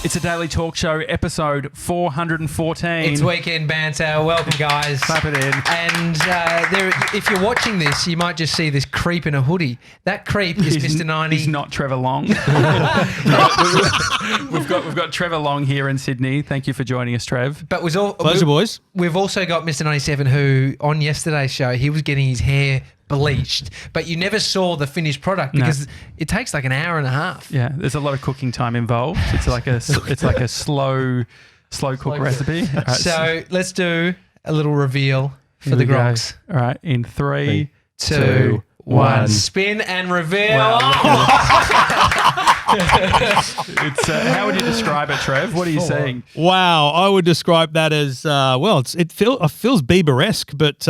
It's a daily talk show, episode 414. It's Weekend Banter. Welcome, guys. Clap it in. And if you're watching this, you might just see this creep in a hoodie. That creep is Mr. 90. He's not Trevor Long. We've got Trevor Long here in Sydney. Thank you for joining us, Trev. But Pleasure, boys. We've also got Mr. 97 who, on yesterday's show, he was getting his hair bleached, but you never saw the finished product because it takes like an hour and a half. Yeah, there's a lot of cooking time involved. It's like a slow cook recipe. Right, so let's do a little reveal for the Gronks. All right, in 3, 2, 1. Spin and reveal. It's how would you describe it, Trev? What are you seeing? Wow, I would describe that as it feels Bieber-esque, but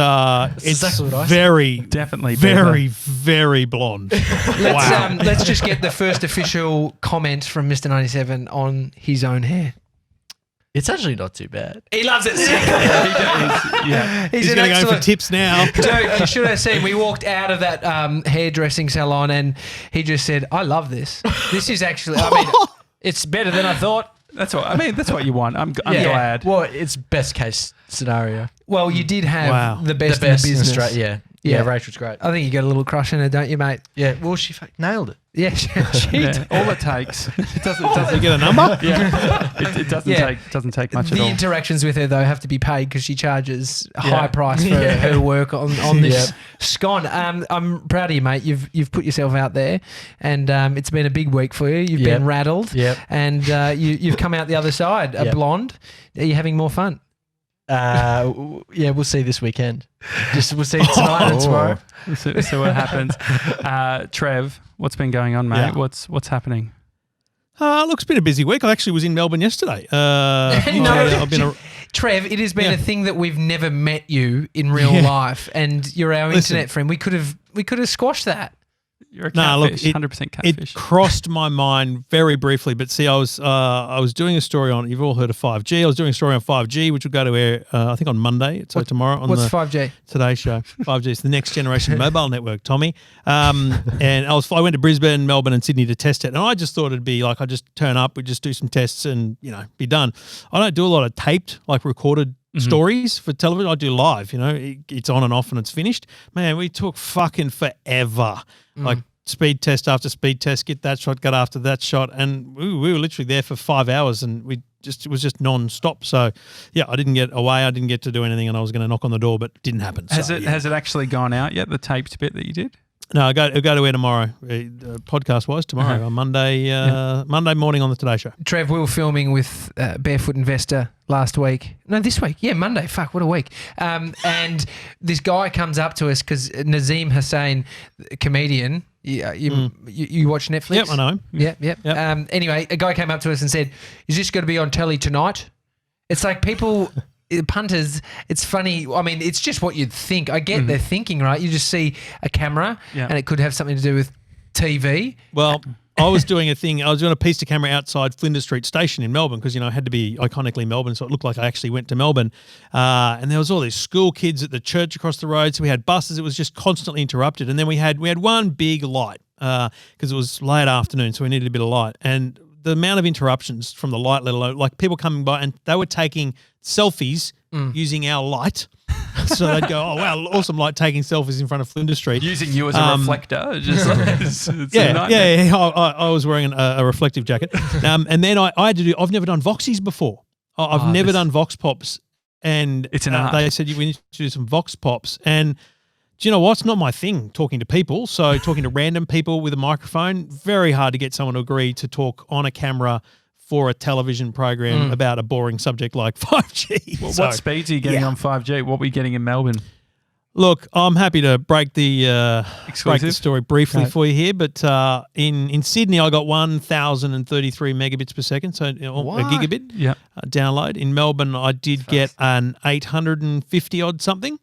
it's exactly what I very definitely very blonde. Let's just get the first official comment from Mr. 97 on his own hair. It's actually not too bad. He loves it. He's going to go for tips now. Dude, you should have seen. We walked out of that hairdressing salon and he just said, "I love this. This is actually. I mean, it's better than I thought." That's what you want. I'm glad. Well, it's best case scenario. Well, you did have the best in in business. Australia. Yeah, Rachel's great. I think you got a little crush in her, don't you, mate? Yeah. Well, she nailed it. Yeah, she all it takes. It doesn't You get a number? Yeah, it doesn't take much at all. The interactions with her though have to be paid because she charges a high price for her work on this scone. I'm proud of you, mate. You've put yourself out there, and it's been a big week for you. You've been rattled, and you've come out the other side a blonde. Are you having more fun? We'll see this weekend. We'll see tonight and tomorrow. So what happens? Trev, what's been going on, mate? Yeah. What's happening? Look, it's been a busy week. I actually was in Melbourne yesterday. Trev, it has been a thing that we've never met you in real life, and you're our internet friend. We could have squashed that. You're a catfish, 100% catfish. It crossed my mind very briefly, but see, I was doing a story on. You've all heard of 5G. I was doing a story on 5G, which will go to air, I think, on Monday. So tomorrow on what's 5G? Today show. 5G is the next generation mobile network, Tommy. And I went to Brisbane, Melbourne, and Sydney to test it, and I just thought it'd be like I just turn up, we just do some tests, and be done. I don't do a lot of taped, like recorded stories for television. I do live. It's on and off, and it's finished. Man, we took fucking forever. Like speed test after speed test, get that shot, got after that shot, and we were literally there for 5 hours, and it was just non-stop. So I didn't get away, I didn't get to do anything, and I was going to knock on the door, but it didn't happen. Has it actually gone out yet, the taped bit that you did? No, I'll go to air tomorrow, podcast-wise, tomorrow on Monday Monday morning on the Today Show. Trev, we were filming with Barefoot Investor last week. No, this week. Yeah, Monday. Fuck, what a week. And this guy comes up to us because Nazim Hussain, comedian, you watch Netflix? Yep, I know him. Yep. Anyway, a guy came up to us and said, "Is this going to be on telly tonight?" It's like people... punters, it's funny. I mean, it's just what you'd think. I get their thinking, right? You just see a camera and it could have something to do with TV. Well, I was doing a piece to camera outside Flinders Street Station in Melbourne because, it had to be iconically Melbourne, so it looked like I actually went to Melbourne. And there was all these school kids at the church across the road, so we had buses. It was just constantly interrupted. And then we had one big light because it was late afternoon, so we needed a bit of light. And the amount of interruptions from the light, let alone like people coming by, and they were taking selfies using our light. So they'd go, "Oh wow, awesome light!" Taking selfies in front of Flinders Street, using you as a reflector. It's I was wearing a reflective jacket, and then I had to do. I've never done Voxies before. I've never done Vox Pops, and it's an art. They said we need to do some Vox Pops, and do you know what? It's not my thing talking to people. So talking to random people with a microphone, very hard to get someone to agree to talk on a camera for a television program about a boring subject like 5G. Well, what speeds are you getting on 5G? What were you getting in Melbourne? Look, I'm happy to break the story briefly for you here, but in Sydney I got 1,033 megabits per second, so a gigabit download. In Melbourne I did get an 850 odd something,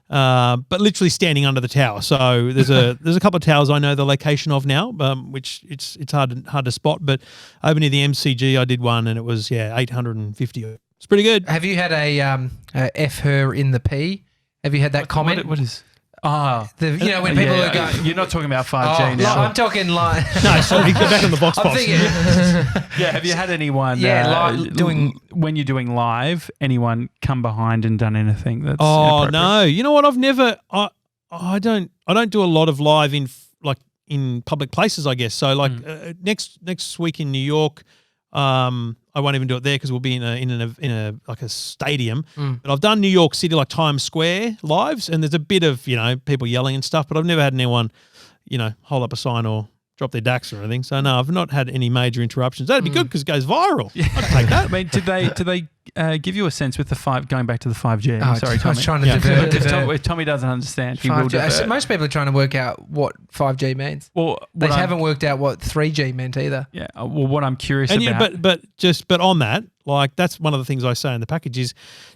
but literally standing under the tower. So there's a couple of towers I know the location of now, which it's hard to spot. But over near the MCG I did one, and it was 850. It's pretty good. Have you had a F her in the P? Have you had that comment? What is? Oh, When people are going, you're not talking about 5G now. I'm talking like No, so you get back on the box I'm box. thinking, Yeah, have you had anyone? When you're doing live, anyone come behind and done anything that's? Oh inappropriate? no! You know what? I've never. I don't do a lot of live in public places, I guess. So next week in New York, I won't even do it there because we'll be in a like a stadium. But I've done New York City, like Times Square lives, and there's a bit of people yelling and stuff. But I've never had anyone hold up a sign or drop their DAX or anything. So no, I've not had any major interruptions. That'd be good because it goes viral. I'd take that. I mean, did they give you a sense with going back to the 5G? Oh, Sorry, I Tommy. was trying to divert. If Tommy doesn't understand, he will 5G. divert. Most people are trying to work out what 5G means. Well, They haven't worked out what 3G meant either. Yeah. Well, what I'm curious And about. but on that, like that's one of the things I say in the package is,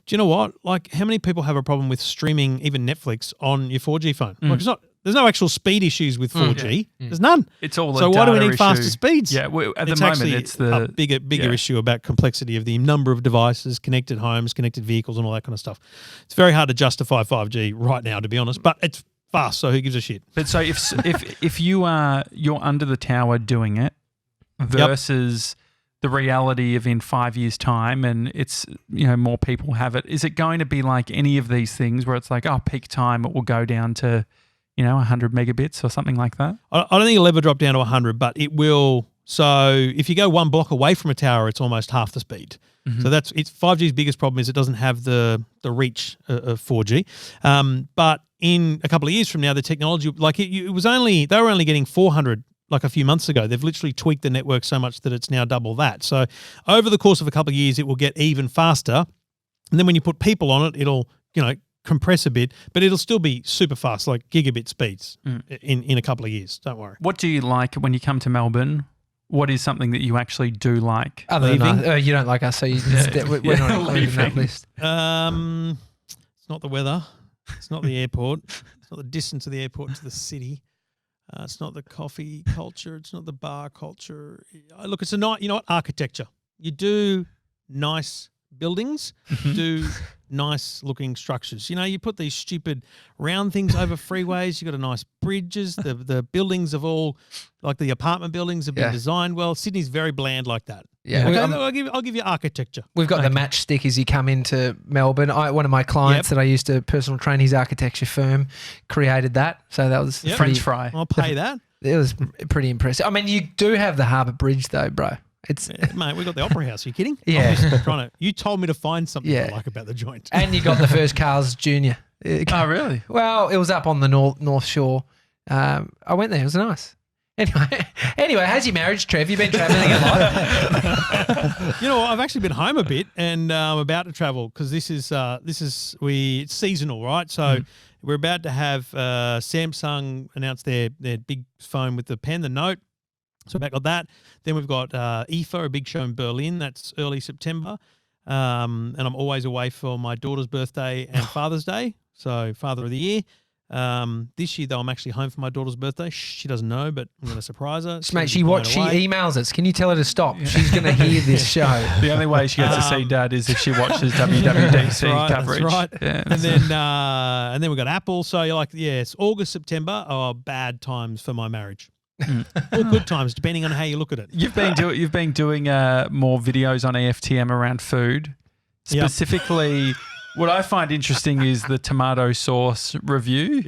do you know what? Like, how many people have a problem with streaming even Netflix on your 4G phone? Like, there's no actual speed issues with 4G. There's none. It's all so a why do we data need faster issue. speeds? Yeah, at the It's moment actually it's the a bigger issue about complexity of the number of devices, connected homes, connected vehicles, and all that kind of stuff. It's very hard to justify 5G right now, to be honest. But it's fast, so who gives a shit? But so if you're under the tower doing it versus the reality of in 5 years' time, and it's more people have it, is it going to be like any of these things where it's like peak time it will go down to 100 megabits or something like that? I don't think it'll ever drop down to 100, but it will. So if you go one block away from a tower, it's almost half the speed. So it's 5G's biggest problem is it doesn't have the reach of 4G. But in a couple of years from now, the technology, they were only getting 400 like a few months ago. They've literally tweaked the network so much that it's now double that. So over the course of a couple of years, it will get even faster. And then when you put people on it, it'll, compress a bit, but it'll still be super fast, like gigabit speeds in a couple of years. Don't worry. What do you like when you come to Melbourne? What is something that you actually do like? Other than you don't like us, so we're not included in that list. It's not the weather. It's not the airport. It's not the distance of the airport to the city. It's not the coffee culture. It's not the bar culture. Look, it's architecture. You do nice buildings, do nice looking structures. You put these stupid round things over freeways. You got nice bridges. The buildings of all, like the apartment buildings, have been designed well. Sydney's very bland like that. Yeah, okay, I'll give you architecture. We've got the matchstick as you come into Melbourne. One of my clients that I used to personal train, his architecture firm, created that. So that was French fry. I'll pay that. It was pretty impressive. I mean, you do have the Harbour Bridge though, bro. Mate, we got the Opera House. Are you kidding? Yeah. I'm just you told me to find something I like about the joint. And you got the first Carl's Jr. Oh, really? Well, it was up on the North Shore. I went there. It was nice. Anyway, how's your marriage, Trev? You've been travelling a lot. I've actually been home a bit, and I'm about to travel because it's seasonal, right? So we're about to have Samsung announce their big phone with the pen, the Note. So we've got that. Then we've got IFA, a big show in Berlin. That's early September. And I'm always away for my daughter's birthday and Father's Day. So Father of the Year. This year, though, I'm actually home for my daughter's birthday. She doesn't know, but I'm going to surprise her. Mate, she emails us. Can you tell her to stop? She's going to hear this show. The only way she gets to see Dad is if she watches WWDC coverage. That's right. Yeah. And then we've got Apple. So you're like, it's August, September are bad times for my marriage. Or good times, depending on how you look at it. You've been doing more videos on EFTM around food. Specifically, what I find interesting is the tomato sauce review.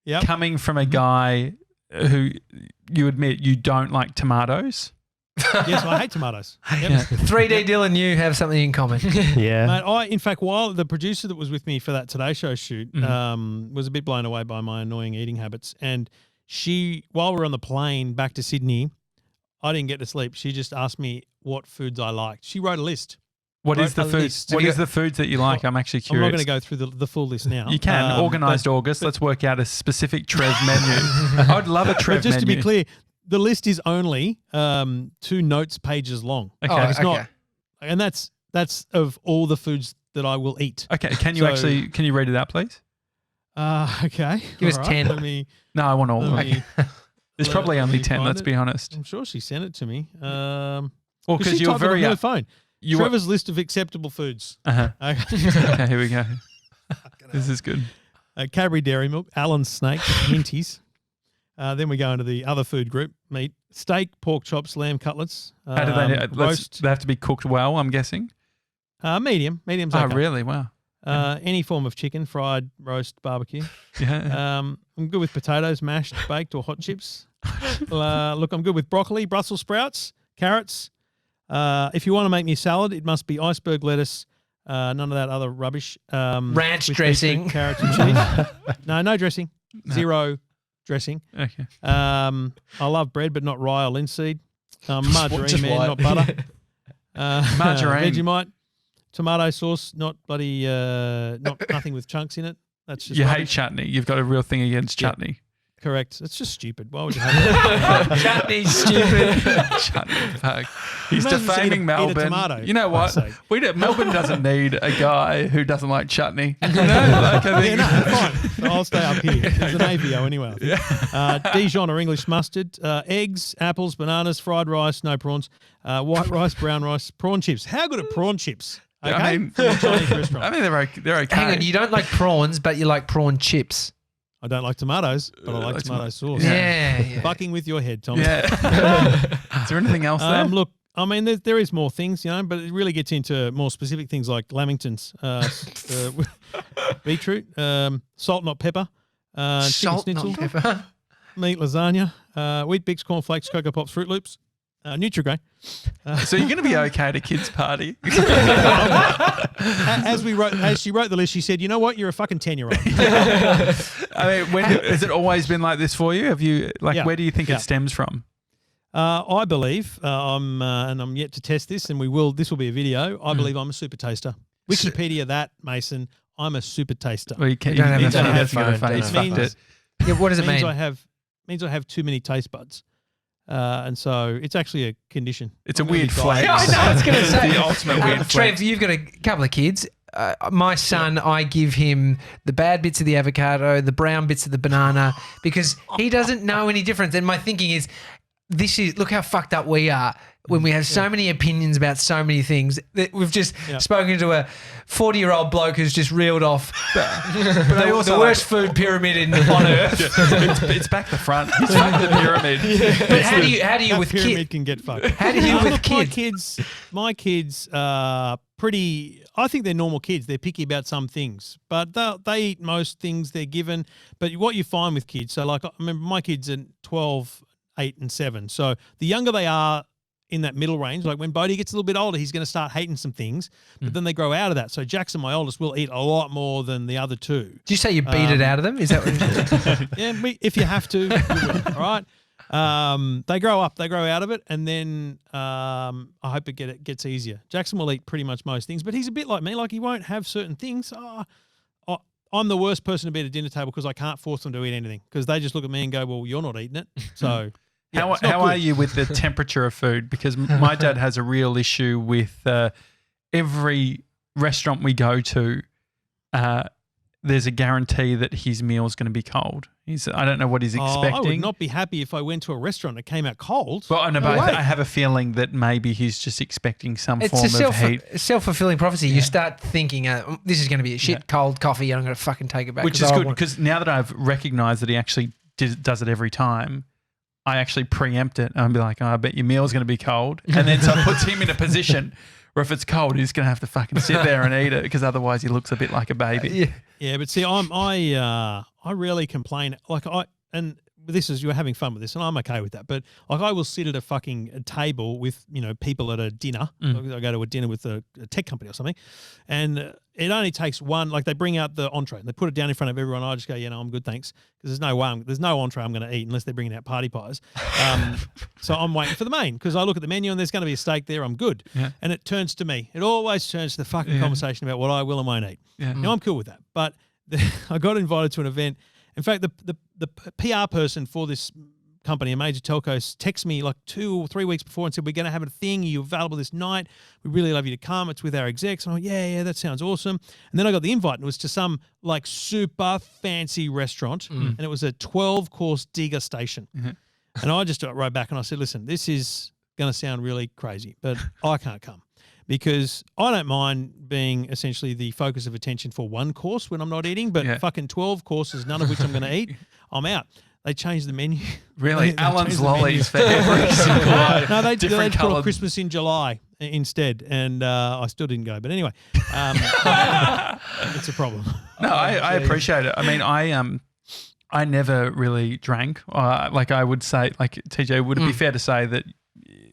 Yeah. Coming from a guy who you admit you don't like tomatoes. Yes, I hate tomatoes. Yep. Yeah. 3D Dylan, you have something in common. Yeah. Mate, in fact, while the producer that was with me for that Today Show shoot was a bit blown away by my annoying eating habits, and while we were on the plane back to Sydney, I didn't get to sleep. She just asked me what foods I liked. She wrote a list. What is the foods that you like? I'm actually curious. I'm not going to go through the full list now. You can. Organised August. Let's work out a specific Trev menu. I'd love a Trev menu. Just to be menu. clear, the list is only 2 notes pages long. Okay. It's not, and that's of all the foods that I will eat. Okay. Can you read it out, please? Okay. Give us 10. No, I want all of them. There's probably only 10, let's be honest. I'm sure she sent it to me. Well, because you you're were very... on her phone. Trevor's list of acceptable foods. Uh-huh. Okay. Okay, here we go. This is good. Cadbury Dairy Milk, Allen's Snake, Minties. Then we go into the other food group: meat, steak, pork chops, lamb cutlets. How do they roast? They have to be cooked well, I'm guessing. Medium. Medium's Oh, okay. really? Wow. Any form of chicken, fried, roast, barbecue. Yeah. I'm good with potatoes, mashed, baked, or hot chips. Look, I'm good with broccoli, Brussels sprouts, carrots. If you want to make me salad, it must be iceberg lettuce. None of that other rubbish. Ranch with dressing. beetroot, carrots and cheese. No dressing. No. Zero dressing. Okay. I love bread, but not rye or linseed. Margarine, just man, white. not butter. Margarine. Vegemite. Tomato sauce, not bloody, nothing with chunks in it. That's just You rubbish. hate chutney. You've got a real thing against chutney. Correct. It's just stupid. Why would you have it? Chutney's stupid. Chutney. Fuck. He's Imagine just defaming eat a Melbourne. tomato, You know for what? fuck's sake. Melbourne doesn't need a guy who doesn't like chutney. You know, like, I think, Fine. I'll stay up here. There's an AVO anyway. Dijon or English mustard, eggs, apples, bananas, fried rice, no prawns, white rice, brown rice, prawn chips. How good are prawn chips? Okay, I mean, from a Chinese restaurant. I mean, they're okay. Hang on, you don't like prawns, but you like prawn chips. I don't like tomatoes, but I like tomato sauce. Yeah. Fucking with your head, Tommy. Yeah. Is there anything else there? Look, I mean, there is more things, but it really gets into more specific things like lamingtons, beetroot, salt, not pepper, Salt, chicken not schnitzel, pepper. meat lasagna, Wheat Bix, cornflakes, Cocoa Pops, Fruit Loops, Nutri-Grain. So you're going to be okay at a kid's party? As she wrote the list, she said, "You know what? You're a fucking 10-year-old." I mean, has it always been like this for you? Have you Yeah. where do you think Yeah. it stems from? I believe, and I'm yet to test this, and this will be a video. I believe I'm a super taster. Wikipedia that, Mason. I'm a super taster. Well, you can't. You don't have you a phone. have to get a Don't phone. He's have fucked a it. Yeah, what does it means mean? I have too many taste buds. And so it's actually a condition. It's a I'm gonna weird be flex. diagnosed. Yeah, I know, I was gonna It's say. the ultimate weird flex. Trev, you've got a couple of kids. My son, I give him the bad bits of the avocado, the brown bits of the banana, because he doesn't know any difference. And my thinking is, look how fucked up we are when we have so many opinions about so many things that we've just spoken to a 40-year-old bloke who's just reeled off the worst food pyramid on earth. It's back the front. It's back the pyramid. But how do you That with pyramid kids? can get fucked. How do you with Look, kids? My kids are pretty. I think they're normal kids. They're picky about some things, but they eat most things they're given. But what you find with kids, so like I remember my kids are 12, 8, and 7. So the younger they are in that middle range, like when Bodie gets a little bit older, he's going to start hating some things, but then they grow out of that. So Jackson, my oldest, will eat a lot more than the other two. Do you say you beat it out of them? Is that what Yeah, if you have to, you will, all right. They grow up, they grow out of it, and then I hope it gets easier. Jackson will eat pretty much most things, but he's a bit like me. Like he won't have certain things. I'm the worst person to be at a dinner table because I can't force them to eat anything because they just look at me and go, "Well, you're not eating it." So, How are you with the temperature of food? Because my dad has a real issue with every restaurant we go to. There's a guarantee that his meal is going to be cold. I don't know what he's expecting. I would not be happy if I went to a restaurant that came out cold. Well, no, No but way. I have a feeling that maybe he's just expecting some It's form a of heat. self-fulfilling prophecy. You start thinking, this is going to be a shit cold coffee and I'm going to fucking take it back. Which 'cause is I good want- because now that I've recognized that he actually does it every time, I actually preempt it. And I'll be like, I bet your meal's going to be cold. And then so it puts him in a position where if it's cold, he's going to have to fucking sit there and eat it because otherwise he looks a bit like a baby. Yeah, but see, I rarely complain. Like you're having fun with this, and I'm okay with that. But like, I will sit at a table with people at a dinner. I go to a dinner with a tech company or something, and it only takes one. Like they bring out the entree and they put it down in front of everyone. I just go, no, I'm good, thanks, because there's no entree I'm going to eat unless they're bringing out party pies. So I'm waiting for the main because I look at the menu and there's going to be a steak there. I'm good, and it turns to me. It always turns to the fucking conversation about what I will and won't eat. Yeah. Now I'm cool with that, but I got invited to an event. In fact, the PR person for this company, a major telco, texted me like 2 or 3 weeks before and said, "We're going to have a thing. Are you available this night? We really love you to come. It's with our execs." And I'm like, yeah, that sounds awesome. And then I got the invite and it was to some like super fancy restaurant and it was a 12-course degustation. And I just wrote back and I said, "Listen, this is going to sound really crazy, but I can't come." because I don't mind being essentially the focus of attention for one course when I'm not eating, but fucking 12 courses, none of which I'm going to eat, I'm out. They changed the menu. Really? Alan's lollies for every single No, they different put on coloured. Christmas in July instead, and I still didn't go. But anyway, it's a problem. No, I appreciate it. I mean, I never really drank. Like I would say, like TJ, would it be fair to say that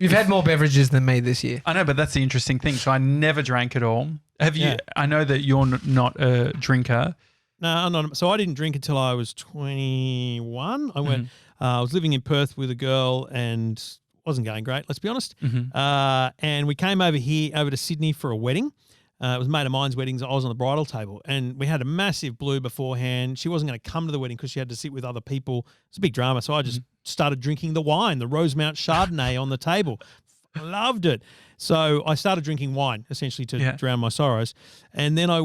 You've had more beverages than me this year. I know, but that's the interesting thing. So I never drank at all. Have you? Yeah. I know that you're not a drinker. No, I'm not. So I didn't drink until I was 21. I went. I was living in Perth with a girl and wasn't going great. Let's be honest. And we came over to Sydney for a wedding. It was a mate of mine's wedding. I was on the bridal table, and we had a massive blue beforehand. She wasn't going to come to the wedding because she had to sit with other people. It's a big drama. So I just started drinking the wine, the Rosemount Chardonnay on the table. I loved it. So I started drinking wine essentially to drown my sorrows. And then I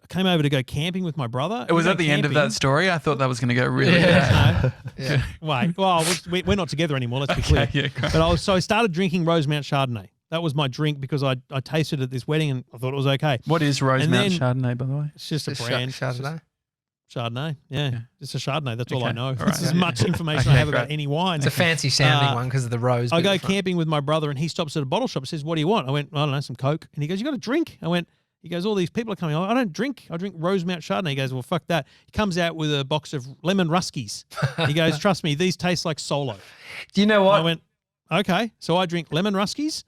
came over to go camping with my brother. It was at the end of that story. I thought that was going to go really bad. Wait, well, we're not together anymore. Let's be clear. Yeah, great. But I started drinking Rosemount Chardonnay. That was my drink because I tasted it at this wedding and I thought it was okay. What is Rosemount Chardonnay, by the way? It's just a brand. Chardonnay. Chardonnay, yeah. It's a Chardonnay. That's all I know. All That's right. as much information I have about any wine. It's a fancy sounding one because of the rose. I bit go at the front. camping with my brother and he stops at a bottle shop and says, "What do you want?" I went, "I don't know, some Coke." And he goes, "You got a drink?" He goes, "All these people are coming." I don't drink. I drink Rosemount Chardonnay. He goes, "Well, fuck that." He comes out with a box of lemon ruskies. He goes, "Trust me, these taste like Solo." Do you know what? I went, "Okay." So I drink lemon ruskies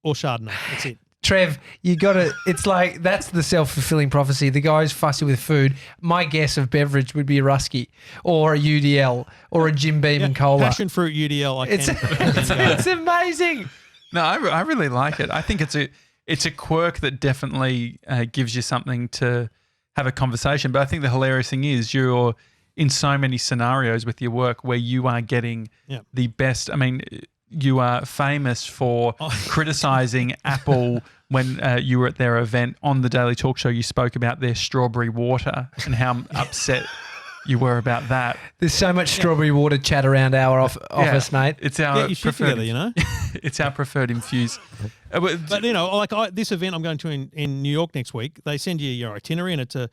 or Chardonnay. That's it. Trev, you got to, it's like, that's the self-fulfilling prophecy. The guy's fussy with food. My guess of beverage would be a Rusky or a UDL or a Jim Beam and Cola. Passion fruit UDL. It's amazing. No, I really like it. I think it's a quirk that definitely gives you something to have a conversation. But I think the hilarious thing is you're in so many scenarios with your work where you are getting the best. I mean, you are famous for criticising Apple when you were at their event on the Daily Talk Show. You spoke about their strawberry water and how upset you were about that. There's so much strawberry water chat around our office, mate. It's our Get your shit preferred, together, you know. It's our preferred infuse. But you know, like this event I'm going to in New York next week, they send you your itinerary and it's a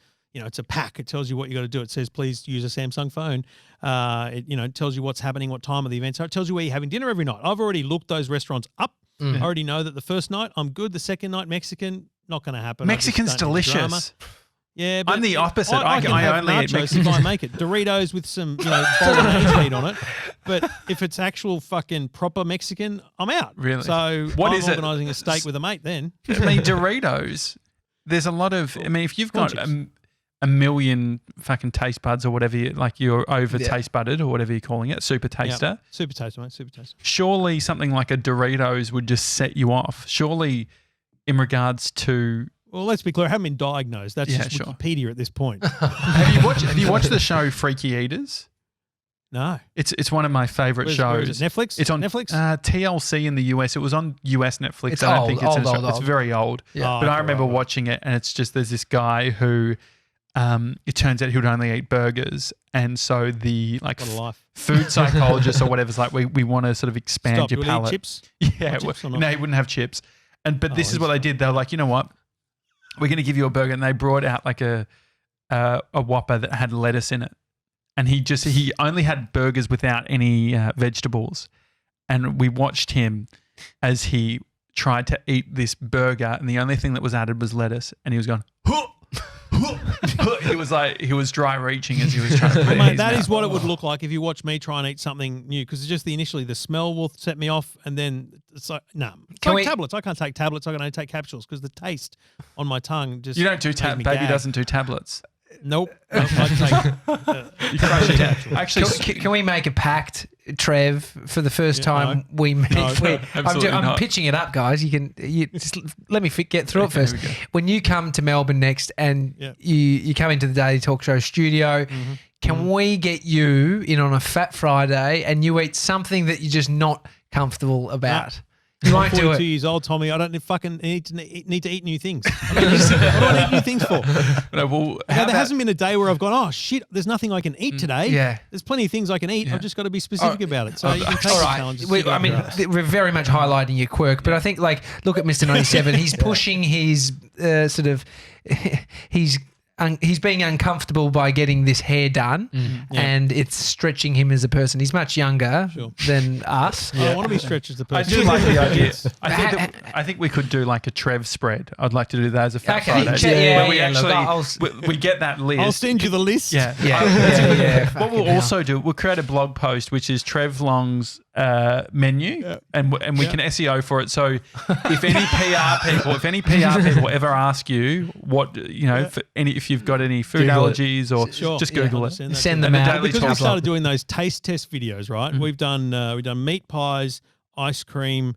pack. It tells you what you got to do. It says, please use a Samsung phone. It tells you what's happening, what time of the event. So it tells you where you're having dinner every night. I've already looked those restaurants up. I already know that the first night I'm good. The second night, Mexican, not going to happen. Mexican's delicious. Yeah, but I'm the opposite. I can have only eat nachos Mexican. if I make it. Doritos with some bolognese meat on it. But if it's actual fucking proper Mexican, I'm out. Really? So What I'm is it? organising a steak with a mate then. I mean, Doritos, there's a lot of, I mean, if you've got a million fucking taste buds or whatever, you're over taste budded or whatever you're calling it, super taster. Yeah. Super taster, mate. Super taster. Surely something like a Doritos would just set you off. Surely in regards to... Well, let's be clear. I haven't been diagnosed. That's just sure. Wikipedia at this point. Have you watched the show Freaky Eaters? No. It's one of my favourite shows. Where is it? Netflix? It's on Netflix? TLC in the US. It was on US Netflix. It's I don't old, think it's old. It's very old. Yeah. But I remember watching it, and it's just there's this guy who it turns out he would only eat burgers, and so the What a life. food psychologist or whatever's like, we want to sort of expand Stop. your Will he eat palate. chips? Yeah, Or chips or not? no, he wouldn't have chips. But this is what he's they did. They were like, you know what? We're going to give you a burger, and they brought out like a Whopper that had lettuce in it, and he only had burgers without any vegetables, and we watched him as he tried to eat this burger, and the only thing that was added was lettuce, and he was going. He was dry reaching as he was trying to put it in Mate, his that mouth. is what it would look like if you watch me try and eat something new, because just initially the smell will set me off, and then it's like, no. It's like tablets. I can't take tablets. I can only take capsules because the taste on my tongue just You don't do makes me baby gag. doesn't do tablets. Nope. I take, You crush it down. Actually, Can we make a pact, Trev, for the first time we meet? absolutely I'm not. pitching it up, guys. You just let me get through it first. here we go. When you come to Melbourne next and you come into the Daily Talk Show studio, can we get you in on a Fat Friday and you eat something that you're just not comfortable about? You I'm won't do 42 it. years old, Tommy. I don't need to eat new things. What do I need new things for? No, well, There hasn't been a day where I've gone, oh shit, there's nothing I can eat today. Yeah. There's plenty of things I can eat. Yeah. I've just got to be specific about it. So you can take All the right. challenges. We're very much highlighting your quirk, but I think, like, look at Mr. 97. He's pushing his sort of, he's being uncomfortable by getting this hair done, and it's stretching him as a person. He's much younger than us. I want to be stretched as the I person. do like the idea. I think we could do like a Trev spread. I'd like to do that as a Fat Okay. Friday. Yeah, where we yeah, look, actually we get that list. I'll send you the list. Yeah. Yeah. What we'll also do, we'll create a blog post which is Trev Long's menu, and we can SEO for it. So if any PR people ever ask you what if you've got any food Google it. allergies or just Google it. Send them And the out. Daily Because we Talk. started doing those taste test videos, right? We've done meat pies, ice cream,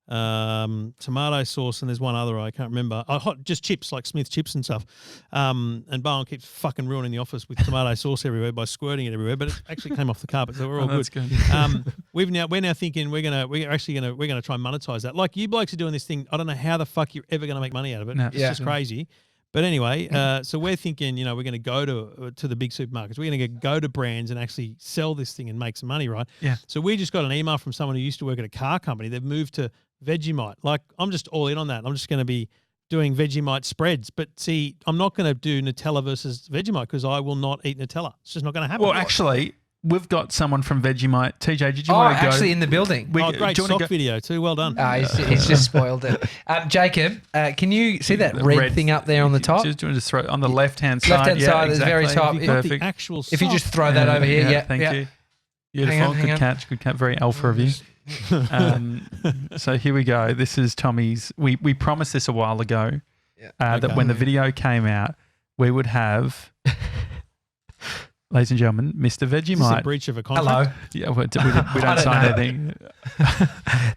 tomato sauce, and there's one other I can't remember. Just chips, like Smith chips and stuff. And Barn keeps fucking ruining the office with tomato sauce everywhere by squirting it everywhere, but it actually came off the carpet, so we're all That's good. good. We're now thinking we're gonna try and monetize that. Like you blokes are doing this thing. I don't know how the fuck you're ever gonna make money out of it. No. It's just crazy. But anyway, so we're thinking, we're going to go to the big supermarkets. We're going to go to brands and actually sell this thing and make some money, right? Yeah. So we just got an email from someone who used to work at a car company. They've moved to Vegemite. Like, I'm just all in on that. I'm just going to be doing Vegemite spreads. But see, I'm not going to do Nutella versus Vegemite because I will not eat Nutella. It's just not going to happen. Well, actually, we've got someone from Vegemite. TJ, did you Oh, want to go? actually in the building. great do you wanna stock go- video too. Well done. He's just spoiled it. Jacob, can you see that red thing up there on the top? Just throw it on the left-hand side. Left-hand Yeah, side is very exactly. top. You've got Perfect. the actual If you sock. just throw that over here, yeah. Thank you. Hang on, Beautiful. Good catch. Good catch. Very alpha of you. So here we go. This is Tommy's. We promised this a while ago that when the video came out, we would have, ladies and gentlemen, Mr. Is this a Vegemite. breach of a contract? Hello. Yeah, we don't sign know. anything.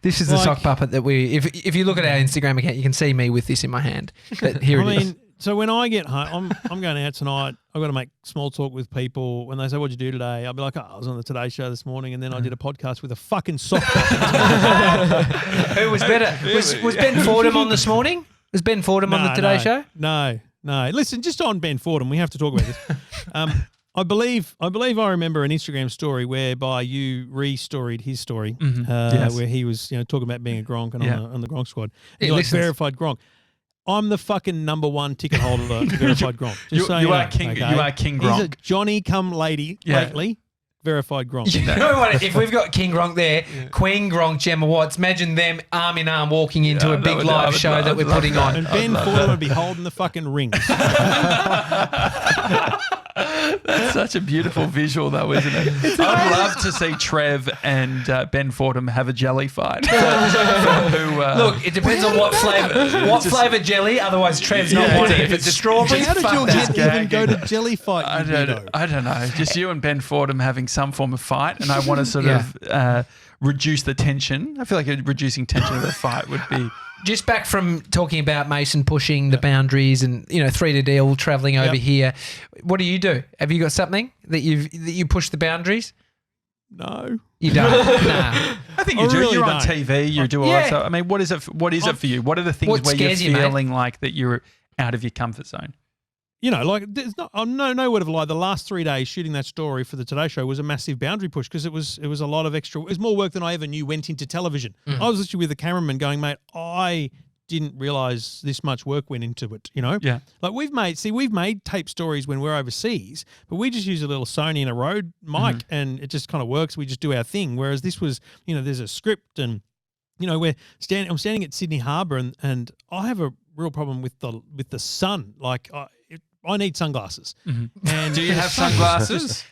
This is the Like- sock puppet that if you look at our Instagram account, you can see me with this in my hand. But here it is. So when I get home, I'm going out tonight. I've got to make small talk with people. When they say, "What'd you do today?" I'll be like, "Oh, I was on the Today Show this morning, and then I did a podcast with a fucking sock." Who was better? Was Ben Fordham on this morning? Was Ben Fordham on the Today Show? No. Listen, just on Ben Fordham, we have to talk about this. I believe I remember an Instagram story whereby you re-storied his story, Yes. where he was talking about being a Gronk and on the Gronk squad. He You're like, listens. verified Gronk. I'm the fucking #1 ticket holder for verified Gronk. Just so You are know, King. okay? You are King He's a Gronk. Johnny come lady lately. Verified Gronk. You know what? If we've got King Gronk there, Queen Gronk, Gemma Watts, imagine them arm in arm walking into a big live show that we're putting on. And Ben Fordham would be holding the fucking rings. That's such a beautiful visual, though, isn't it? I'd love to see Trev and Ben Fordham have a jelly fight. Look, it depends on what flavour. What flavour jelly? Otherwise, Trev's not wanting it. If it's strawberry, How did your fuck head that. even go to jelly fight? I you weirdo? don't know. Just you and Ben Fordham having some form of fight, and I want to sort of reduce the tension. I feel like reducing tension of a fight would be. Just back from talking about Mason pushing the boundaries and 3 to deal travelling over here. What do you do? Have you got something that you push the boundaries? No. You don't. Nah. I think you do. really You're on don't. TV. You do all that stuff. I mean, what is it? What is it for you? What are the things What where you're scares you, mate? feeling like that you're out of your comfort zone? There's not. No word of a lie. The last 3 days shooting that story for the Today Show was a massive boundary push because it was a lot of extra. It was more work than I ever knew went into television. I was literally with the cameraman going, mate, I didn't realize this much work went into it. Yeah. Like we've made tape stories when we're overseas, but we just use a little Sony and a Rode mic, and it just kind of works. We just do our thing. Whereas this was, there's a script, and I'm standing at Sydney Harbour, and I have a real problem with the sun. Like I need sunglasses. And Do you have sunglasses?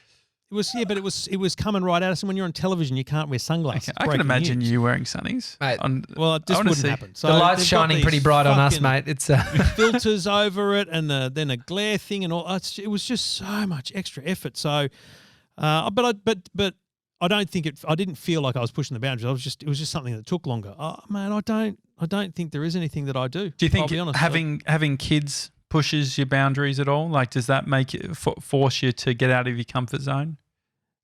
It was coming right at us. And when you're on television, you can't wear sunglasses. I can Breaking imagine news. you wearing sunnies. Mate, Well, it just wanna wouldn't see- happen. So The light's they've got shining these pretty bright on us, fucking mate. It's filters over it, and then a glare thing, and all. It was just so much extra effort. So, but I don't think it. I didn't feel like I was pushing the boundaries. It was just something that took longer. Oh man, I don't think there is anything that I do. Do you think I'll be honest. having kids pushes your boundaries at all? Like, does that make it force you to get out of your comfort zone?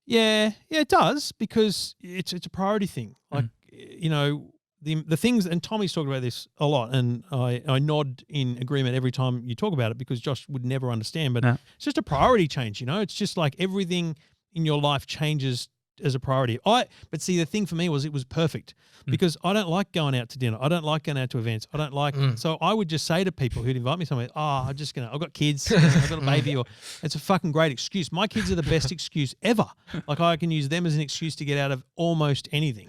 Yeah, it does because it's a priority thing. Like the things, and Tommy's talked about this a lot, and I nod in agreement every time you talk about it because Josh would never understand, but it's just a priority change, It's just like everything in your life changes as a priority. But see, the thing for me was it was perfect because I don't like going out to dinner. I don't like going out to events. I don't like, so I would just say to people who'd invite me somewhere, I've got kids, I've got a baby, or it's a fucking great excuse. My kids are the best excuse ever. Like I can use them as an excuse to get out of almost anything.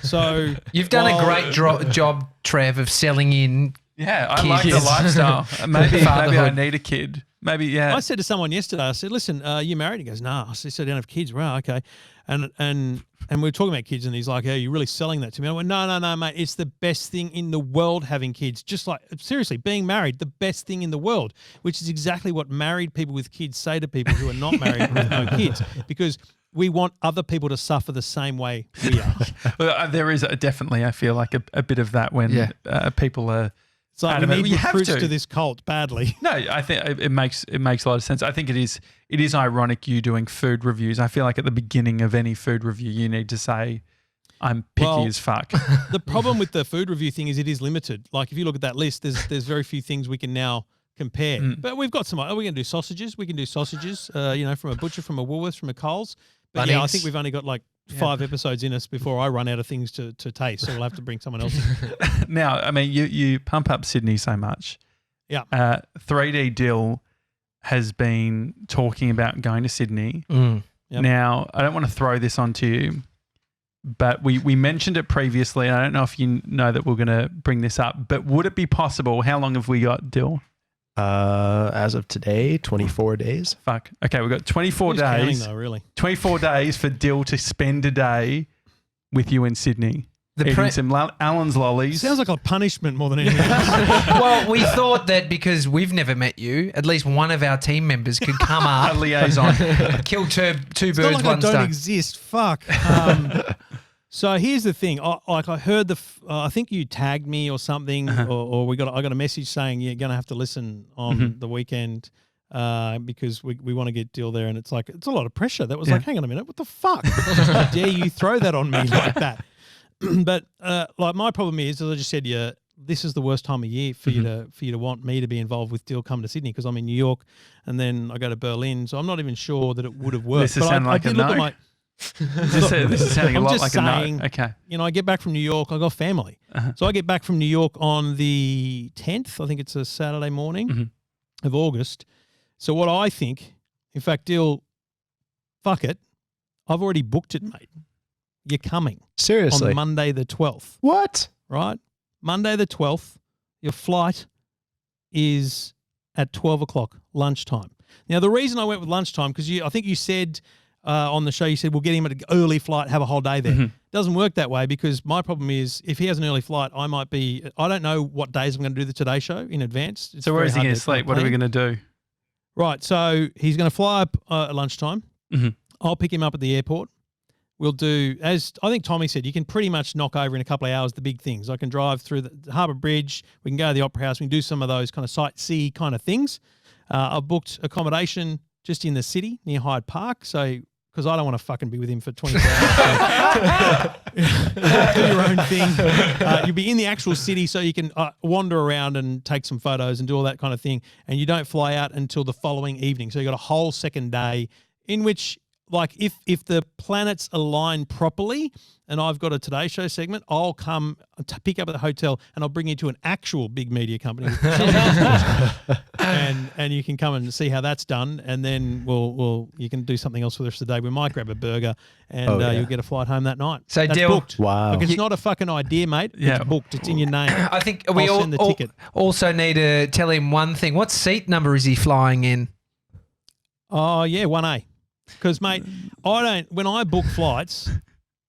So you've done a great job, Trev, of selling in. Yeah, I like the lifestyle. Maybe I need a kid. Maybe, yeah. I said to someone yesterday, I said, listen, you married? He goes, no. I said, I don't have kids. Well, okay. And we were talking about kids, and he's like, are you really selling that to me? I went, no, mate. It's the best thing in the world having kids. Just like, seriously, being married, the best thing in the world, which is exactly what married people with kids say to people who are not married with no kids, because we want other people to suffer the same way we are. Well, there is definitely, I feel like a bit of that when people are. So we need recruits to this cult badly. No, I think it makes a lot of sense. I think it is ironic you doing food reviews. I feel like at the beginning of any food review, you need to say, I'm picky as fuck. The problem with the food review thing is it is limited. Like if you look at that list, there's very few things we can now compare. But we've got some. We're going to do sausages. We can do sausages, from a butcher, from a Woolworths, from a Coles. But I think we've only got like 5 episodes in us before I run out of things to taste. So we'll have to bring someone else in. Now, I mean, you pump up Sydney so much. Yeah. 3D Dill has been talking about going to Sydney. Yep. Now, I don't want to throw this onto you, but we mentioned it previously. And I don't know if you know that we're going to bring this up, but would it be possible? How long have we got, Dill? As of today, 24 days. Fuck. Okay, we've got 24 days. Counting though, really. 24 days for Dill to spend a day with you in Sydney. Eating some Allen's lollies. Sounds like a punishment more than anything else. Well, we thought that because we've never met you, at least one of our team members could come up. A liaison. Kill two birds, not like one I don't stone. exist. Fuck. So here's the thing. I heard I think you tagged me or something, or I got a message saying you're going to have to listen on the weekend because we want to get Dill there, and it's like it's a lot of pressure. That was like, hang on a minute, what the fuck? How dare you throw that on me like that? But like my problem is, as I just said, this is the worst time of year for you to want me to be involved with Dill coming to Sydney because I'm in New York, and then I go to Berlin, so I'm not even sure that it would have worked. This is sounding like a no. This is sounding a lot like a no. Okay. I get back from New York. I got family. So I get back from New York on the 10th. I think it's a Saturday morning of August. So what I think, in fact, Dill, fuck it. I've already booked it, mate. You're coming. Seriously? On Monday the 12th. What? Right? Monday the 12th. Your flight is at 12 o'clock, lunchtime. Now, the reason I went with lunchtime, because I think you said on the show, you said, we'll get him at an early flight, have a whole day there. Doesn't work that way because my problem is if he has an early flight, I don't know what days I'm going to do the Today Show in advance. So where is he going to sleep? What are we going to do? Right. So he's going to fly up at lunchtime. I'll pick him up at the airport. We'll do, as I think Tommy said, you can pretty much knock over in a couple of hours the big things. I can drive through the Harbour Bridge. We can go to the Opera House. We can do some of those kind of sightsee kind of things. I've booked accommodation just in the city near Hyde Park. So, because I don't want to fucking be with him for 24 hours. Do your own thing. You'll be in the actual city so you can wander around and take some photos and do all that kind of thing. And you don't fly out until the following evening. So you've got a whole second day in which, like, if the planets align properly and I've got a Today Show segment, I'll come to pick up at the hotel and I'll bring you to an actual big media company. and you can come and see how that's done. And then you can do something else for the rest of the day. We might grab a burger and you'll get a flight home that night. So that's Dill, booked. Wow. Like, it's not a fucking idea, mate. It's booked. It's in your name. I think I'll send the ticket. Also need to tell him one thing. What seat number is he flying in? Oh, yeah, 1A. Because, mate, when I book flights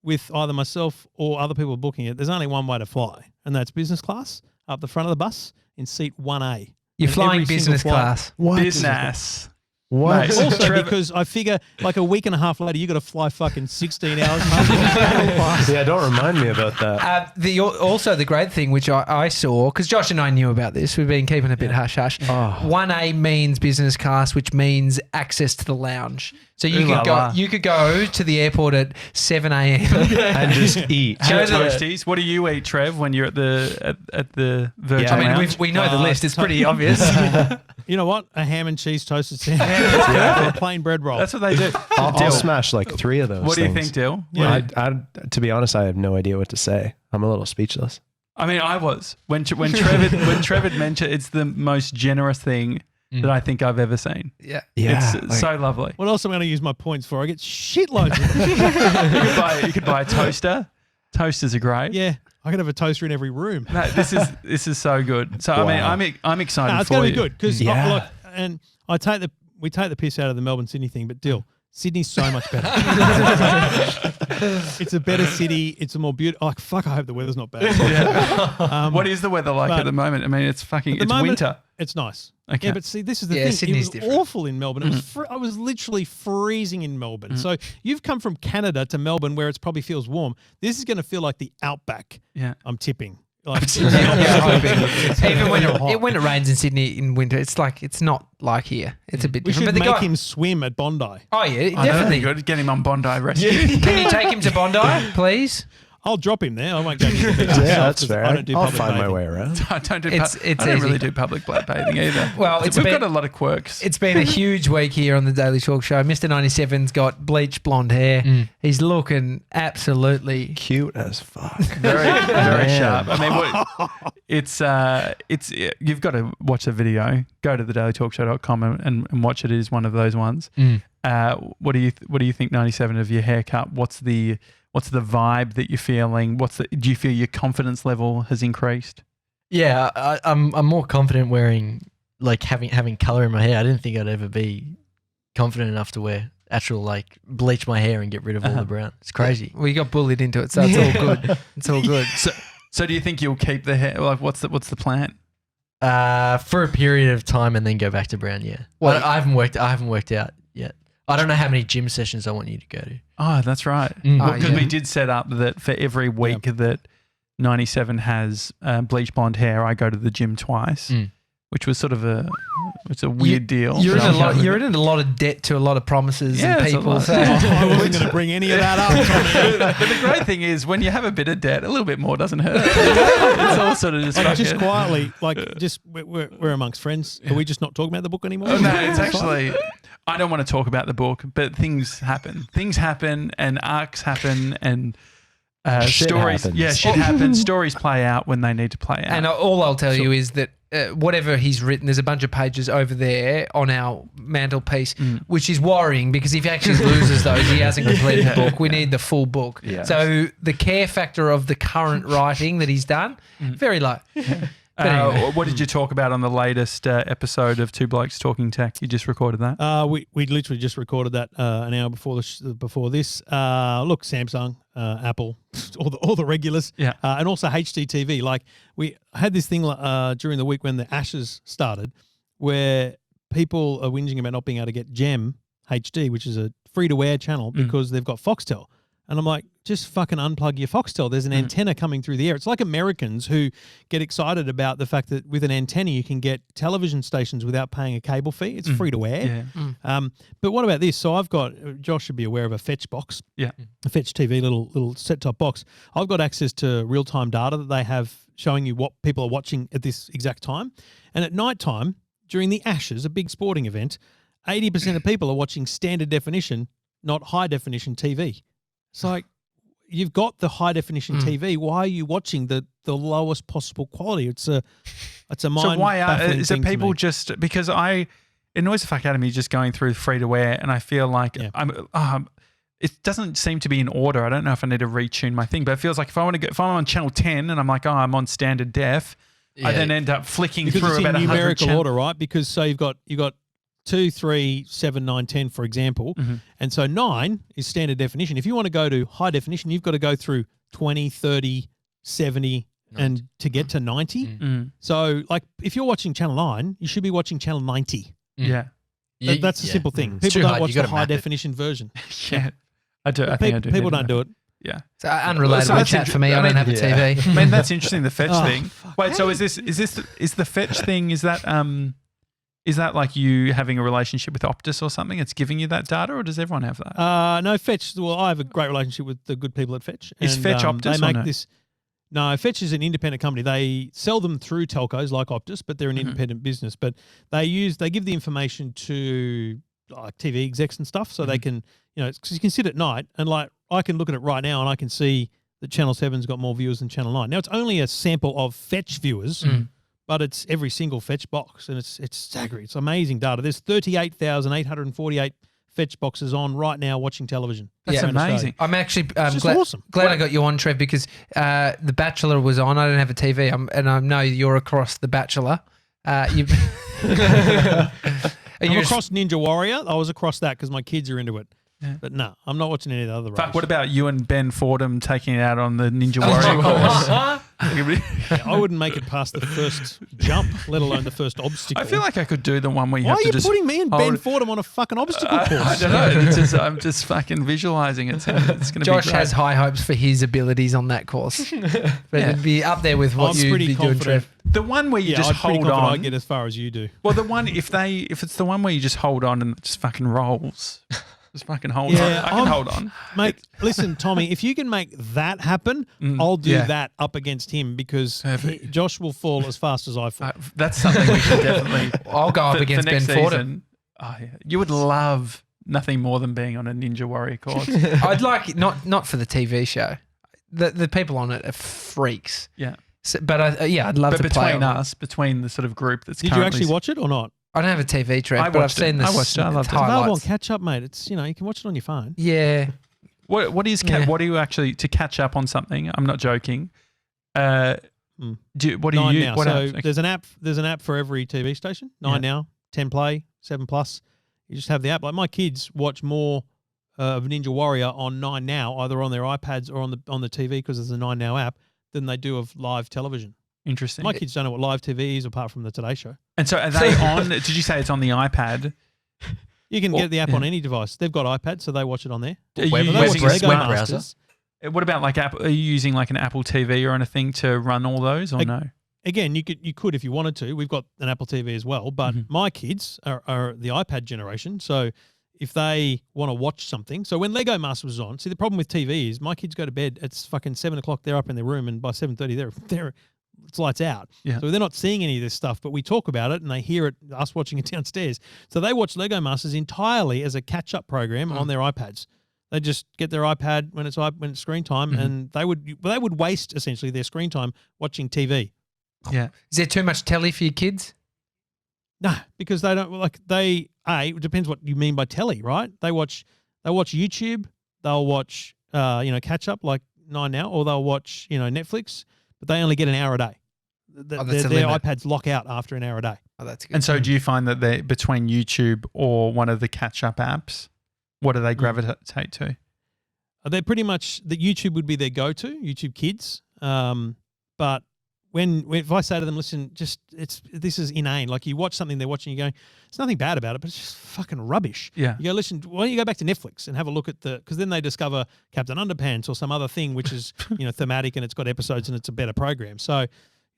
with either myself or other people booking it, there's only one way to fly, and that's business class up the front of the bus in seat 1A. You're flying business class. What? Business. What? Mate, Also, because I figure like a week and a half later, you got to fly fucking 16 hours. Yeah, don't remind me about that. Also, the great thing, which I saw, because Josh and I knew about this, we've been keeping a bit hush-hush. 1A means business class, which means access to the lounge. So you could go to the airport at 7 a.m. and just eat. Toasties. What do you eat, Trev, when you're at the Virgin I mean, Lounge? we know the list. It's pretty obvious. You know what? A ham and cheese toasted sandwich or a plain bread roll. That's what they do. I'll smash like 3 of those. What do you things. think, Dill? Yeah. To be honest, I have no idea what to say. I'm a little speechless. I mean, I was when Trev had mentioned it's the most generous thing that I think I've ever seen. Yeah. It's so lovely. What else am I going to use my points for? I get shitloads of them. You could buy a toaster. Toasters are great. Yeah. I could have a toaster in every room. No, this is so good. So I mean, I'm excited it's for going to you. be good because we take the piss out of the Melbourne Sydney thing, but Dill, Sydney's so much better. It's a better city. It's a more beautiful. Like fuck, I hope the weather's not bad. Yeah. What is the weather like at the moment? I mean, it's winter. It's nice. Okay. Yeah, but see, this is the thing. Sydney's it was different. awful in Melbourne. It was I was literally freezing in Melbourne. So you've come from Canada to Melbourne where it probably feels warm. This is going to feel like the outback. Yeah. I'm tipping. Like, Even when it rains in Sydney in winter, it's not like here. It's a bit we different. should But make him swim at Bondi. Oh yeah, I know, definitely. good. Get him on Bondi Rescue. Can you take him to Bondi, please? I'll drop him there. I won't go to the beach Yeah, myself that's 'cause fair. I don't do I'll public find my bathing. way around. I don't do. It's I don't easy. really do public bathing either. Well, we've got a lot of quirks. It's been a huge week here on the Daily Talk Show. Mr. 97's got bleached blonde hair. He's looking absolutely Cute as fuck. very Man. sharp. I mean, it's you've got to watch the video. Go to thedailytalkshow.com and watch it. It is one of those ones. What do you think, 97, of your haircut? What's the vibe that you're feeling? Do you feel your confidence level has increased? Yeah, I'm more confident wearing like having color in my hair. I didn't think I'd ever be confident enough to wear actual like bleach my hair and get rid of all the brown. It's crazy. We got bullied into it, so it's all good. It's all good. So do you think you'll keep the hair? Like, what's the plan? For a period of time and then go back to brown. Yeah. Well, I haven't worked out yet. I don't know how many gym sessions I want you to go to. Oh, that's right. Because we did set up that for every week that 97 has bleach blonde hair, I go to the gym twice, which was sort of a weird deal. You're in a lot of debt to a lot of promises and people. So. I wasn't going to bring any of that up. But the great thing is when you have a bit of debt, a little bit more doesn't hurt. It's all sort of Just quietly, we're amongst friends. Are we just not talking about the book anymore? Oh, no, it's actually... I don't want to talk about the book, but things happen. Things happen and arcs happen and stories. Happens. Yeah, shit happens. Stories play out when they need to play out. And all I'll tell you is that whatever he's written, there's a bunch of pages over there on our mantelpiece, which is worrying because if he actually loses those, he hasn't completed the book. We need the full book. Yes. So the care factor of the current writing that he's done, very low. But anyway. What did you talk about on the latest episode of Two Blokes Talking Tech? You just recorded that? We literally just recorded that an hour before this. Look, Samsung, Apple, all the regulars, and also HDTV. Like we had this thing during the week when the Ashes started, where people are whinging about not being able to get Gem HD, which is a free-to-air channel because they've got Foxtel. And I'm like, just fucking unplug your Foxtel. There's an antenna coming through the air. It's like Americans who get excited about the fact that with an antenna you can get television stations without paying a cable fee. It's free to air. Yeah. But what about this? So I've got, Josh should be aware of a Fetch box. Yeah. A Fetch TV little set-top box. I've got access to real-time data that they have showing you what people are watching at this exact time. And at night time, during the Ashes, a big sporting event, 80% of people are watching standard definition, not high-definition TV. It's like, you've got the high definition TV. Why are you watching the lowest possible quality? It's a mind. So why is it thing to people me. just because it annoys the fuck out of me just going through free to wear, and I feel like it doesn't seem to be in order. I don't know if I need to retune my thing, but it feels like if I'm on channel 10 and I'm like, I'm on standard def, I then end up flicking because through it's in about 100 numerical channels. order, right? Because so you've got 2, 3, 7, 9, 10, for example. And so 9 is standard definition. If you want to go to high definition, you've got to go through 20, 30, 70, 90. And to get to 90. So like if you're watching channel 9, you should be watching channel 90. Yeah. That's a simple thing. It's People too don't hard. watch You the gotta high map it. definition version. Yeah. I do. I think I do. People don't do it. Yeah. It's unrelated So that's chat for me. I don't have a TV. I mean, that's interesting. The fetch thing. fuck. Wait, so is the fetch thing? Is that Is that like you having a relationship with Optus or something? It's giving you that data, or does everyone have that? No, Fetch. Well, I have a great relationship with the good people at Fetch. Is Fetch Optus They or make no? this. No, Fetch is an independent company. They sell them through telcos like Optus, but they're an independent business. But they give the information to like TV execs and stuff, so they can, because you can sit at night and like I can look at it right now and I can see that Channel 7's got more viewers than Channel 9. Now it's only a sample of Fetch viewers, but it's every single Fetch box, and it's staggering. It's amazing data. There's 38,848 Fetch boxes on right now watching television. That's amazing. I'm actually awesome. glad I got you on, Trev, because The Bachelor was on. I don't have a TV, and I know you're across The Bachelor. I'm across Ninja Warrior. I was across that because my kids are into it. Yeah. But no, I'm not watching any of the other Fuck, race. what about you and Ben Fordham taking it out on the Ninja Warrior course? I wouldn't make it past the first jump, let alone the first obstacle. I feel like I could do the one where you Why have are to you just putting me and Ben Fordham on a fucking obstacle course? I don't know. It's just, I'm just fucking visualizing it. It's going to be Josh great. has high hopes for his abilities on that course. But it'd be up there with what you'd be doing, Trev. The one where you just I'm pretty hold confident on. I get as far as you do. Well, the one if it's the one where you just hold on and it just fucking rolls. Just fucking hold on. I can hold on. Mate, listen, Tommy, if you can make that happen, I'll do that up against him because Josh will fall as fast as I fall. That's something we should definitely. I'll go up against Ben Fordham. Oh, yeah. You would love nothing more than being on a Ninja Warrior course. I'd like not for the TV show. The people on it are freaks. Yeah. So, but I'd love to play between us, between the sort of group that's. Did you actually watch it or not? I don't have a TV, Trev, but I've seen this. I watched it. I loved it. It's available on catch up, mate. It's you can watch it on your phone. Yeah. What do you actually to catch up on something? I'm not joking. What do you use? So there's an app. There's an app for every TV station. 9 Now, 10 Play, 7 Plus. You just have the app. Like my kids watch more of Ninja Warrior on 9 Now, either on their iPads or on the TV because there's a 9 Now app, than they do of live television. Interesting. My kids don't know what live TV is apart from the Today Show. And so are they on? Did you say it's on the iPad? You can get the app on any device. They've got iPads, so they watch it on there. Are you using a web browser? What about like Apple? Are you using like an Apple TV or anything to run all those, or no? Again, you could if you wanted to. We've got an Apple TV as well, but my kids are the iPad generation. So if they want to watch something, so when Lego Masters was on, see the problem with TV is my kids go to bed. It's fucking 7 o'clock. They're up in their room, and by 7:30 they're it's lights out. Yeah. So they're not seeing any of this stuff, but we talk about it and they hear it, us watching it downstairs. So they watch Lego Masters entirely as a catch-up program on their iPads. They just get their iPad when it's screen time, and they would waste essentially their screen time watching TV. Yeah. Is there too much telly for your kids? No, because they don't it depends what you mean by telly, right? They watch YouTube, they'll watch catch up like 9 Now, or they'll watch Netflix, but they only get an hour a day. Their iPads lock out after an hour a day. Oh, that's good. And so do you find that they're between YouTube or one of the catch up apps? What do they gravitate to? They're pretty much the YouTube would be their go-to, YouTube Kids. But if I say to them, listen, this is inane. Like you watch something they're watching, you go, there's nothing bad about it, but it's just fucking rubbish. Yeah. You go, listen, why don't you go back to Netflix and have a look at because then they discover Captain Underpants or some other thing which is thematic and it's got episodes and it's a better program. So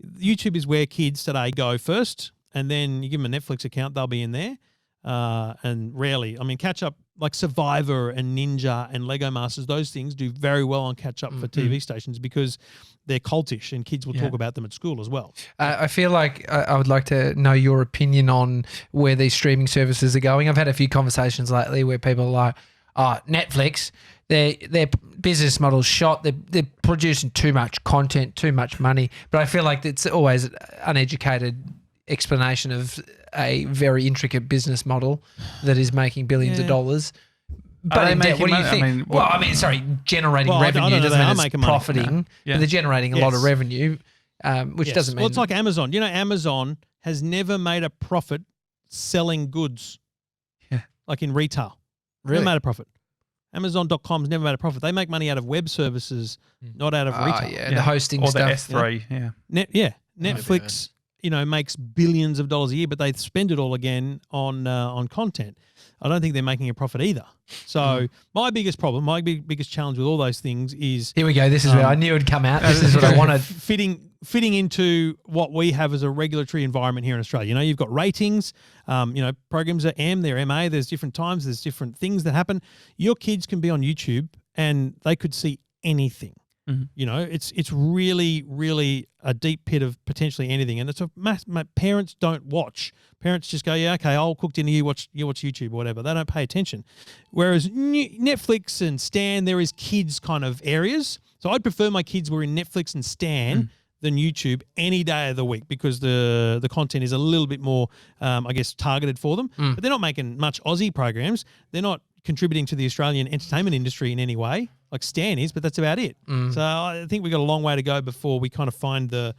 YouTube is where kids today go first, and then you give them a Netflix account, they'll be in there. And rarely, catch up like Survivor and Ninja and Lego Masters, those things do very well on catch up for TV stations because they're cultish and kids will talk about them at school as well. I feel like I would like to know your opinion on where these streaming services are going. I've had a few conversations lately where people are like, Netflix, their business model's shot. They're producing too much content, too much money. But I feel like it's always uneducated explanation of a very intricate business model that is making billions of dollars. But what do you think? Generating revenue doesn't mean it's profiting. No. Yeah. But they're generating a lot of revenue, which doesn't mean... Well, it's like Amazon. Amazon has never made a profit selling goods, like in retail. Really? Never made a profit. Amazon.com's never made a profit. They make money out of web services, not out of retail. The hosting or stuff. Or the S3, Netflix makes billions of dollars a year, but they spend it all again on content. I don't think they're making a profit either. So my biggest problem, my biggest challenge with all those things is here we go. This is where I knew it'd come out. This is what I wanted. Fitting into what we have as a regulatory environment here in Australia. You've got ratings. Programs are M, they're MA. There's different times. There's different things that happen. Your kids can be on YouTube and they could see anything. It's really, really a deep pit of potentially anything, and it's parents don't watch. Parents just go, yeah, okay, I'll cook dinner. You watch YouTube or whatever. They don't pay attention. Whereas Netflix and Stan, there is kids kind of areas. So I'd prefer my kids were in Netflix and Stan than YouTube any day of the week because the content is a little bit more, targeted for them. But they're not making much Aussie programs. They're not contributing to the Australian entertainment industry in any way, like Stan is, but that's about it. So I think we've got a long way to go before we kind of find the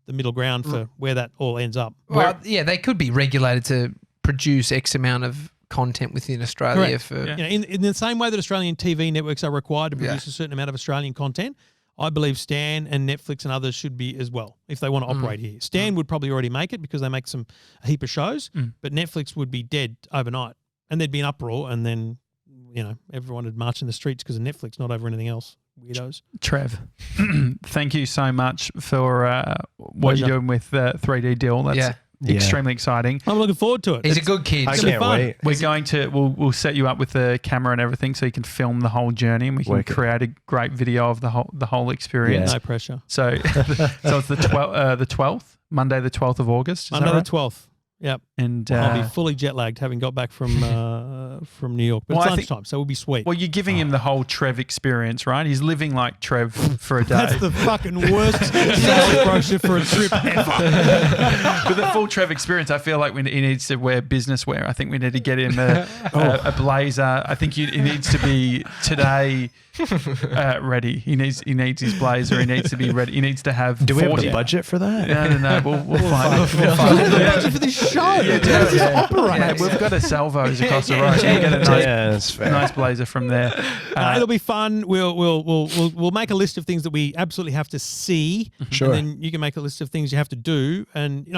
middle ground for where that all ends up. Well, they could be regulated to produce X amount of content within Australia. Correct. In the same way that Australian TV networks are required to produce a certain amount of Australian content, I believe Stan and Netflix and others should be as well if they want to operate here. Stan would probably already make it because they make a heap of shows, but Netflix would be dead overnight and there'd be an uproar and then everyone would march in the streets because of Netflix, not over anything else. Weirdos. Trev, thank you so much for what you're doing with 3D Deal. That's extremely exciting. I'm looking forward to it. He's a good kid. I can't wait. We're going to we'll set you up with the camera and everything so you can film the whole journey and we can create a great video of the whole experience. Yeah. No pressure. So it's the 12th, Monday the 12th of August. Monday the 12th. Yep. And I'll be fully jet lagged having got back from New York. But it's lunchtime, so we'll be sweet. Well, you're giving him the whole Trev experience, right? He's living like Trev for a day. That's the fucking worst sales brochure for a trip ever. With the full Trev experience, I feel like he needs to wear business wear. I think we need to get him a blazer. I think he needs to be today ready. He needs his blazer. He needs to be ready. He needs to have. Do we have the budget for that? No. We'll find it. We'll find the budget for this show. Yeah, we've got a Salvos across the road. So we'll get a nice blazer from there. It'll be fun. We'll make a list of things that we absolutely have to see. Sure. And then you can make a list of things you have to do. And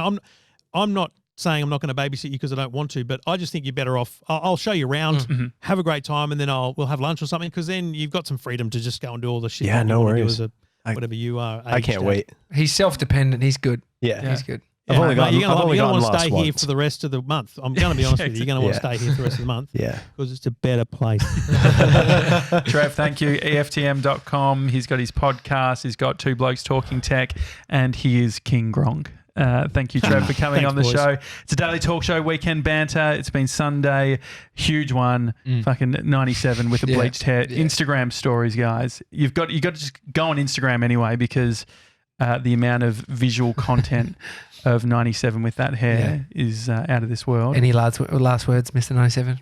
I'm not saying I'm not going to babysit you because I don't want to, but I just think you're better off. I'll show you around, have a great time, and then we'll have lunch or something because then you've got some freedom to just go and do all the shit. Yeah, no worries. Whatever you are. I can't wait. He's self-dependent. He's good. Yeah. He's good. You're going to want to stay here for the rest of the month. I'm going to be honest with you. You're going to want to stay here for the rest of the month. Yeah. Because it's a better place. Trev, thank you. EFTM.com. He's got his podcast. He's got Two Blokes Talking Tech. And he is King Gronk. Thank you, Trev, for coming on the show. It's a daily talk show, weekend banter. It's been Sunday. Huge one. Fucking 97 with the bleached hair. Yeah. Instagram stories, guys. You got to just go on Instagram anyway because the amount of visual content of 97 with that hair is out of this world. Any last words, Mr. 97?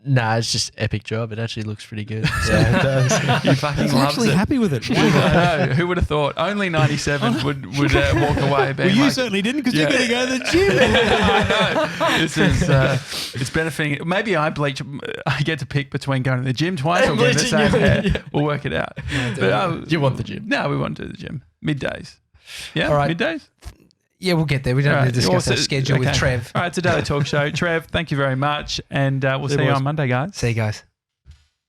Nah, it's just epic job. It actually looks pretty good. Yeah, it does. You fucking loves actually it. Happy with it. I know. Who would have thought? Only 97 would walk away. Well, you certainly didn't because you're going to go to the gym. I know. This is it's benefiting. Maybe I get to pick between going to the gym twice or getting the same hair. We'll work it out. You want the gym? No, we want to do the gym. Middays. Yeah, all right. Middays? Yeah, we'll get there. We don't need to discuss our schedule with Trev. All right, it's a daily talk show. Trev, thank you very much. And we'll see you on Monday, guys. See you guys.